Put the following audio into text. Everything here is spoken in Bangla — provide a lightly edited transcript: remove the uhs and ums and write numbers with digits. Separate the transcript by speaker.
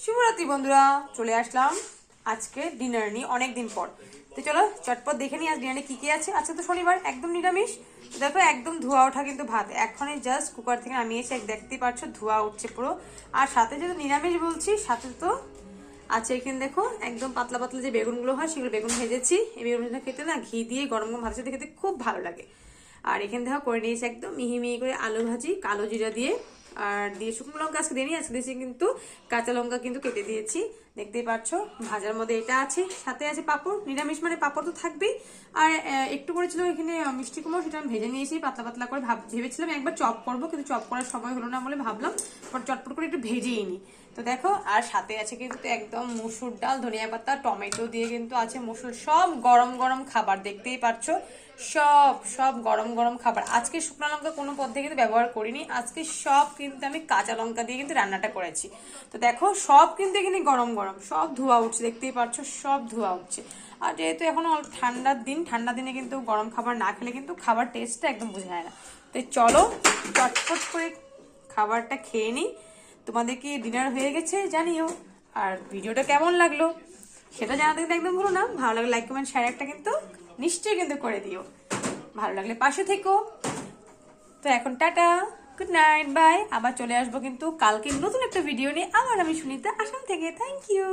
Speaker 1: শুভরাত্রি বন্ধুরা, চলে আসলাম আজকে ডিনার নিয়ে অনেকদিন পর। তো চলো চটপট দেখে নিই আজ ডিনারে কি কি আছে। আজকে তো শনিবার, একদম নিরামিষ। দেখো একদম ধোয়া ওঠা কিন্তু ভাত এখনই জাস্ট কুকার থেকে নামিয়েছে, দেখতেই পাচ্ছ ধোয়া উঠছে পুরো। আর সাথে যেহেতু নিরামিষ বলছি, সাথে তো আছে এখানে দেখো একদম পাতলা পাতলা যে বেগুনগুলো হয় সেগুলো বেগুন ভেজেছি। এই বেগুনটা খেতে না ঘি দিয়ে গরম গরম ভাতের সাথে খেতে খুব ভালো লাগে। আর এখানে দেখো করে নিয়েছি একদম মিহি মিহি করে আলু ভাজি কালো জিরা দিয়ে, আর দিয়ে শুকনো লঙ্কা আজকে দিইনি, আজকে দিয়েছি কিন্তু কাঁচা লঙ্কা কিন্তু কেটে দিয়েছি, দেখতেই পাচ্ছ। ভাজার মধ্যে এটা আছে, সাথে আছে পাঁপড়, নিরামিষ মানে পাঁপড় তো থাকবেই। আর একটু করেছিল এখানে মিষ্টি কুমড়ো, সেটা আমি ভেজে নিয়েছি পাতলা পাতলা করে। ভেবেছিলাম একবার চপ করবো, কিন্তু চপ করার সময় হলো না বলে ভাবলাম চটপট করে একটু ভেজেই নি। তো দেখো, আর সাথে আছে কিন্তু একদম মসুর ডাল, ধনিয়া পাতা, টমেটো দিয়ে কিন্তু আছে মসুর, সব গরম গরম খাবার, দেখতেই পাচ্ছ। সব সব গরম গরম খাবার। আজকে শুকনো লঙ্কা কোনো পদ্ধতি কিন্তু ব্যবহার করিনি, আজকে সব কিন্তু আমি কাঁচা লঙ্কা দিয়ে কিন্তু রান্নাটা করেছি। তো দেখো সব কিন্তু এখানে গরম গরম, সব ধোয়া উঠছে, দেখতেই পাচ্ছ সব ধোয়া উঠছে। আর যেহেতু এখন ঠান্ডার দিন, ঠান্ডা দিনে কিন্তু গরম খাবার না খেলে কিন্তু খাবার টেস্টটা একদম বোঝা যায় না। তো চলো চটপট করে খাবারটা খেয়ে নিই। তোমাদের কি ডিনার হয়ে গেছে জানিও। আর ভিডিওটা কেমন লাগলো সেটা জানাতে কিন্তু একদম ভুলো না। ভালো লাগলে লাইক কমেন্ট শেয়ার একটা কিন্তু নিশ্চয়ই কিন্তু করে দিও। ভালো লাগলে পাশে থেকো। তো এখন টাটা, গুড নাইট, বাই। আবার চলে আসবো কিন্তু কালকে নতুন একটা ভিডিও নিয়ে। আবার আমি সুনিতা, আসাম থেকে। Thank you.